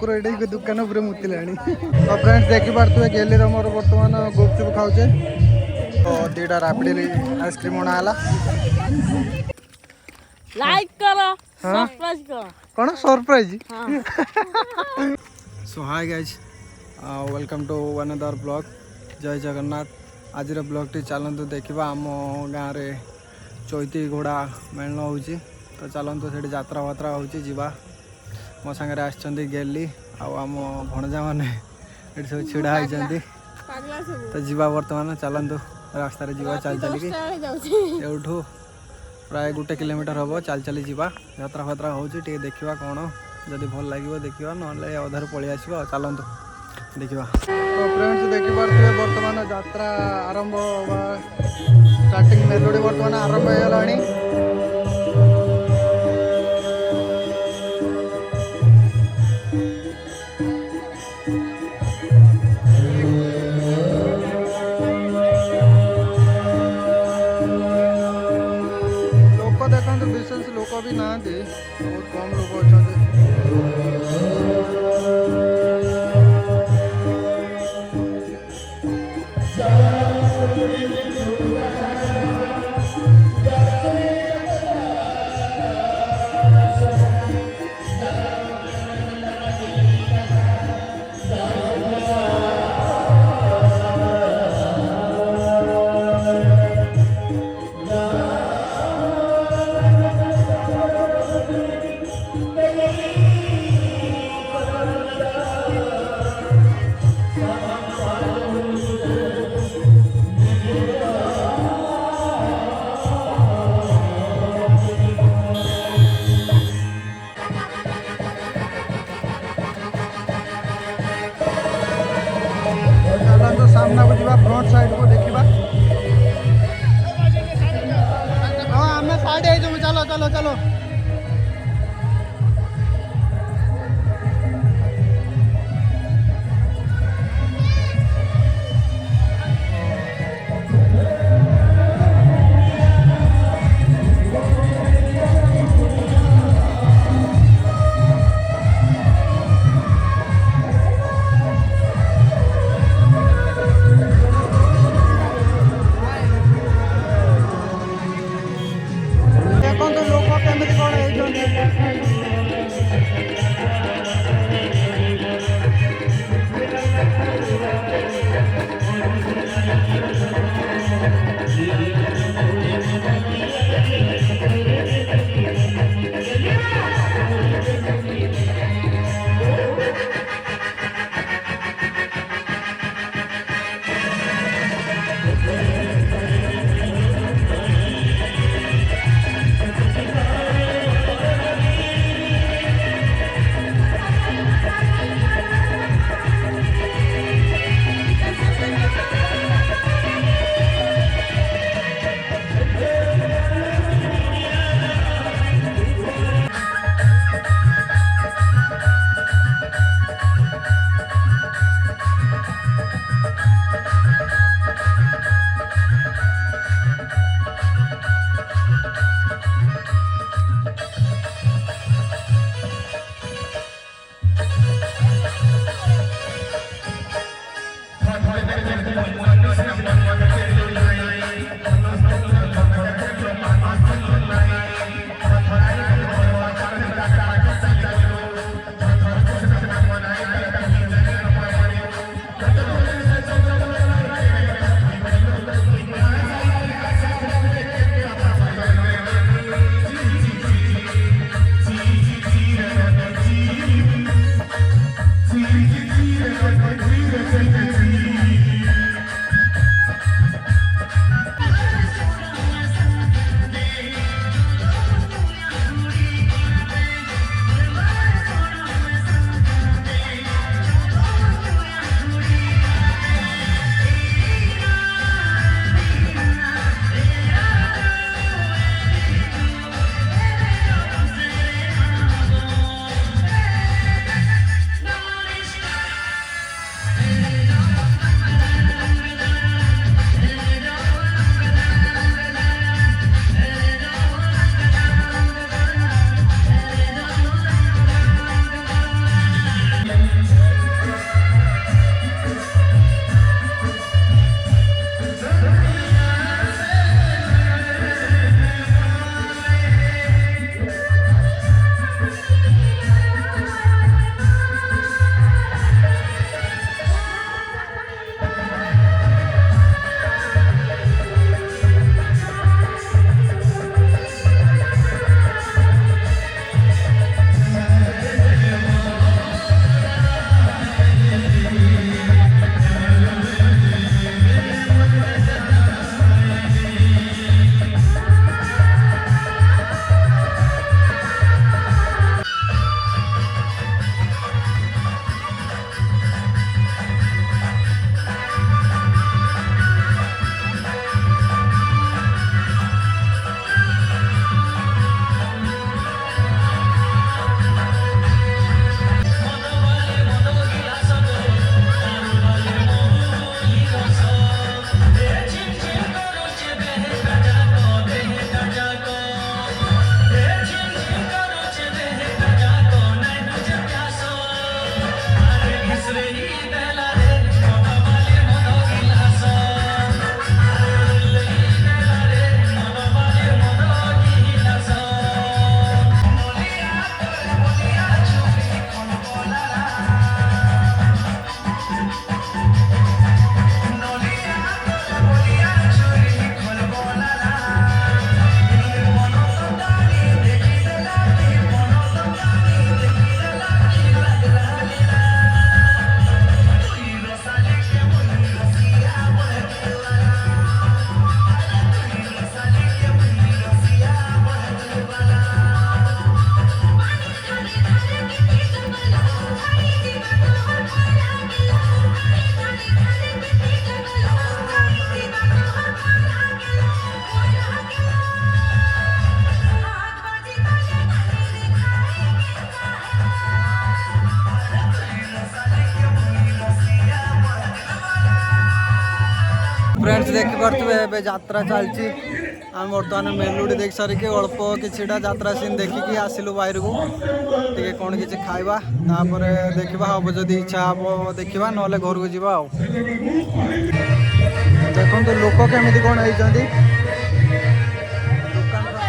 कुकुर ये दुकान उपर मुतिलाणी तो फ्रेंड्स देखी पारे गेली मोर बर्तमान गुपचुप खाऊचे तो दीटा रापिडी आइसक्रीम अणाला लाइक करो सब्सक्राइब करो कौन surprise so hi guys welcome to one other blog जय जगन्नाथ आज ब्लॉग टी चलतु देखा आम गाँव में चैती घोड़ा मेलन हो तो चलतु से जात्रा फात्रा होगा मो सागर आसछन्ती गेली आम भणजा मैंने ये सब छिड़ा होती तो जीवा बर्तमान चलतु रास्त जीवा चल चलिकी एठू प्राय 1 किलोमीटर हम चल चली जावा यात्रा फात्रा होती देखा कौन जदि भल लगे देखा ना अधार पलि आस चलतु देखा तो फ्रेंड्स देखिपे बर्तमान यात्रा आरंभ स्टार्टिंग मेलोडी बर्तमान आरंभ हो लोक भी ना बहुत कम लोग अच्छा सामना को जीवा फ्रंट साइड को देखा हाँ आम साइड हो चलो चलो चलो फ्रेंड्स देखि पार्थिबे एबे यात्रा चलची आम बर्तमान मेलुडी देख सारिके अल्प किछिटा यात्रा सीन देखिकी आसिलु बाहर को टिके कोन किछि खाइबा तापरे देखिबा हबो जदी इच्छा हबो देखिबा नले घर को जिबा आ देखन तो लोक केमिति कोन आइचंदी दुकान रा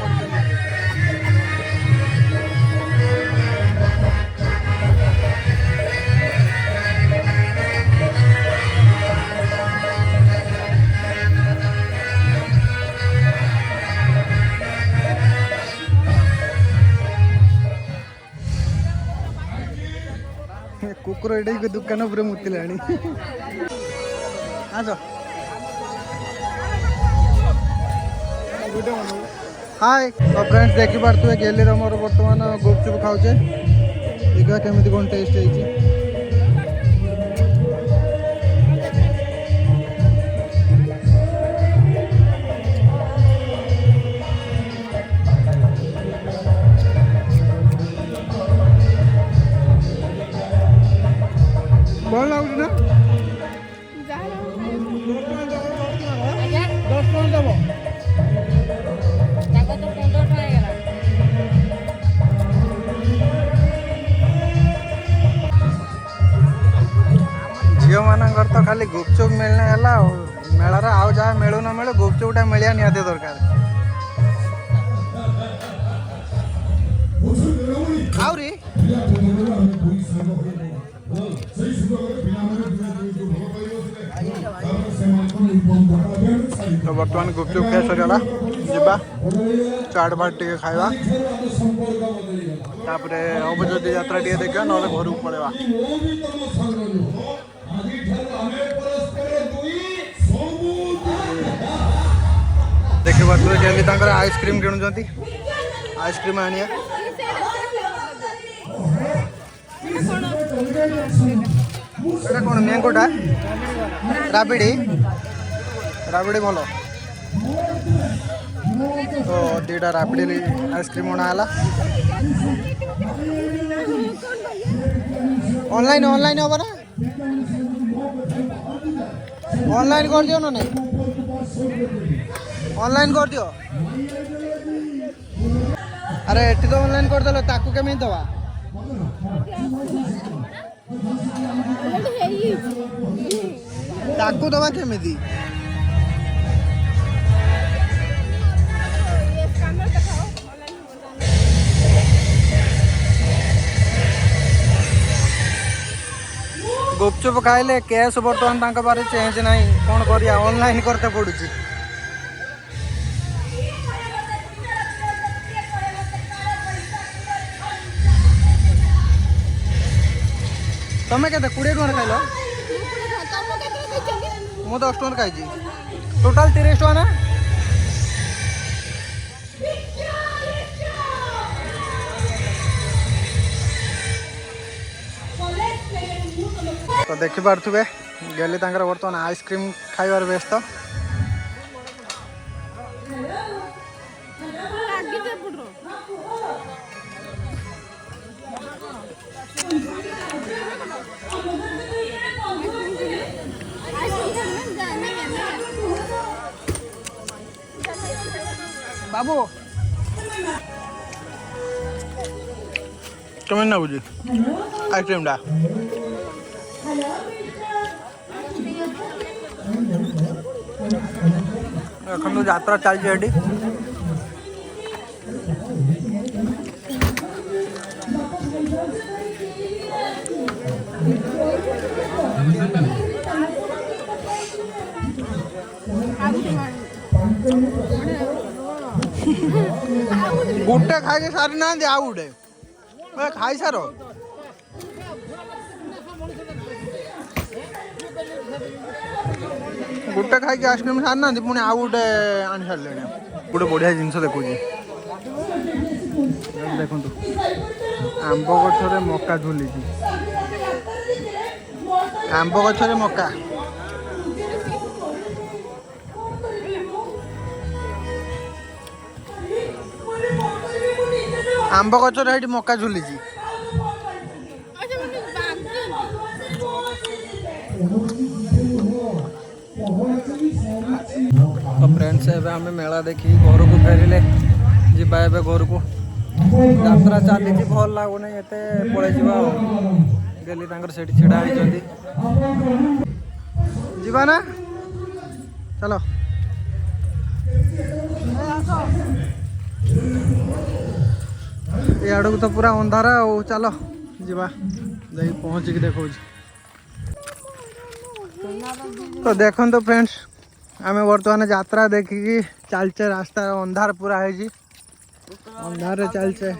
कुकुर एडे के दुकान ऊपर मुतिलाणी आजो हाय तो फ्रेंड्स देखि पारतुए गेली रे मोर वर्तमान गुपचुप खाउचे देखा केमिति कोन टेस्ट हेची भल लागुछ ना 10 टका देबो झील मानकर तो खाली गुपचुप मिलने है मेलार आउ जहाँ मिलू न मिलू गुपचुपटा मिलिया निहाती दरकार आउरी तो बर्तमान गुपचुप खाई सरीगला जीवा चाट बाट टे खाइबा तापरे अब जदि यात्रा टे देखा ना घर को पड़ेगा देखिए पारे केमी तक आइसक्रीम किणुंट आइसक्रीम आनिया कौन मैंगोटा राबिड़ी राबिड़ी भल तो दीटा राबिड़ी आइसक्रीम अणाला ऑनलाइन ऑनलाइन हम ना ऑनलाइन कर दियो ना नहीं ऑनलाइन कर दियो अरे एटी तो ऑनलाइन कर देलो ताकू केमी दवा ताकू दवा केमिति गुपचुप खाइले कैश बर्तमान तांका बारे चेंज नहीं कौन करिया ऑनलाइन करते पड़ुची तमें के 20 टका खाइल मु 10 टका खाई टोटाल 30 टका ना तो देखी पारे गली बर्तमान आइसक्रीम खाइबार व्यस्त बाबू कमें ना बुझी आइसक्रीम डा এখন তো যাত্রা চলছে এটি गुटे खाई सारी ना आउ गुटे खाई सार गुटे खाई आइसक्रीम सारी ना पुणी आउ गोटे आनी सारे गोटे बढ़िया जिनस देखुच देखु आंब गछरे मका झुली आंब गछरे मका आंब गछरे ये मका झुली तो फ्रेंड्स एवं आम मेला देखी घर को फेरिले जीवा एवं घर को यात्रा चली भल लगुन एत पलि जा गेली सेठी छिड़ा होती जीवा ना चलो याड़ को तो पूरा अंधारा चलो जीवा जाई पहुँचिक देखो तो देखो तो फ्रेंड्स आम बर्तमान यात्रा देखिकी चलचे रास्ता अंधार पूरा है अंधार चलचे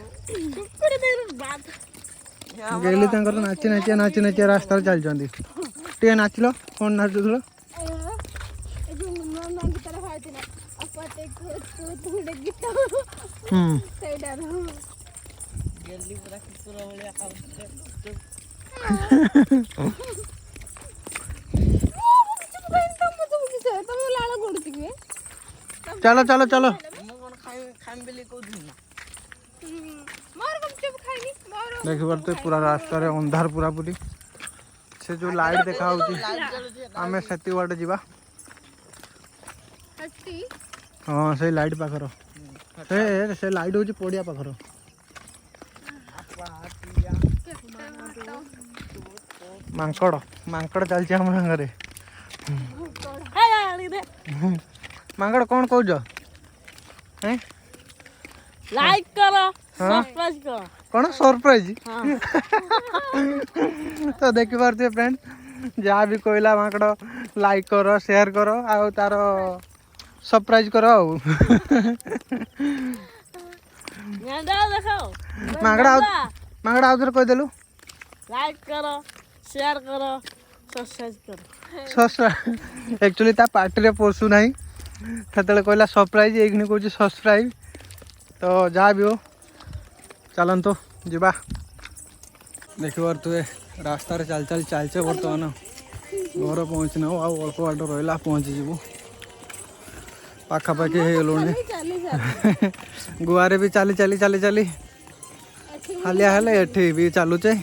गेली नाची नाची नाची नाची रास्ता चलती टे नाचल कौन नाचुल चलो चलो चलो देख पारे पूरा रास्ता रे अंधार पूरा पूरी से जो लाइट देखा आम से बाटे जीवा हाँ से लाइट पाखर से लाइट हूँ पड़िया पाखर मांकड़ मांकड़ चलती आम सागर मांकड़ कौन कौच लाइक करो सब्सक्राइब करो कौन सरप्राइज हाँ। तो देखी पारे फ्रेंड जहाँ भी कहला मांकड़ लाइक करो शेयर करो आ तार सरप्राइज करो देखाओ मांकड़ आउ थे कहीदेलु लाइक करो शेयर करो सब्सक्राइब करो एक्चुअली ता पार्टी रे पोसु नहीं से कहला सरप्राइज एक कहूँ सब्सक्राइब तो जहाँ भी हो चलतु जीवा देख पारे रास्तार चल चल चलचे बर्तमान घर पहुँचना अल्प बाट रहा पहुँची जीवु पाखापाखि हो गुआरे भी चली चली चली चली हालिया हेले एठी भी चलुचे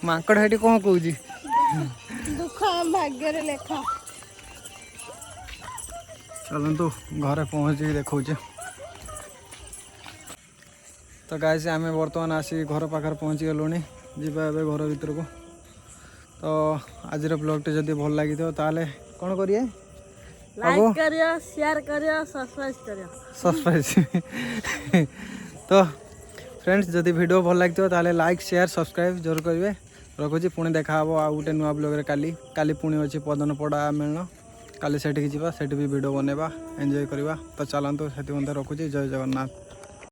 मांकड़ हेटी कौन कौच दुख भाग्य लेखा चलतु घरे पहुँच देखा तो गाइस आम बर्तमान आसी घर पाखे पहुँची गलु जीवा ए घर भर को तो आज ब्लॉग टे जदि भल लगी ताले कौन करिए लाइक करियो शेयर करियो सब्सक्राइब करियो सब्सक्राइब तो फ्रेंड्स जदि वीडियो भल लगी ताले लाइक शेयर सब्सक्राइब जरूर करेंगे रखुची पुणी देखा आ गोटे नुआ ब्लॉग रे काली पुणी अच्छी पदनपड़ा मेलन काली सेठी भी वीडियो बनवा एंजॉय करवा तो चलतु से रखुची जय जगन्नाथ।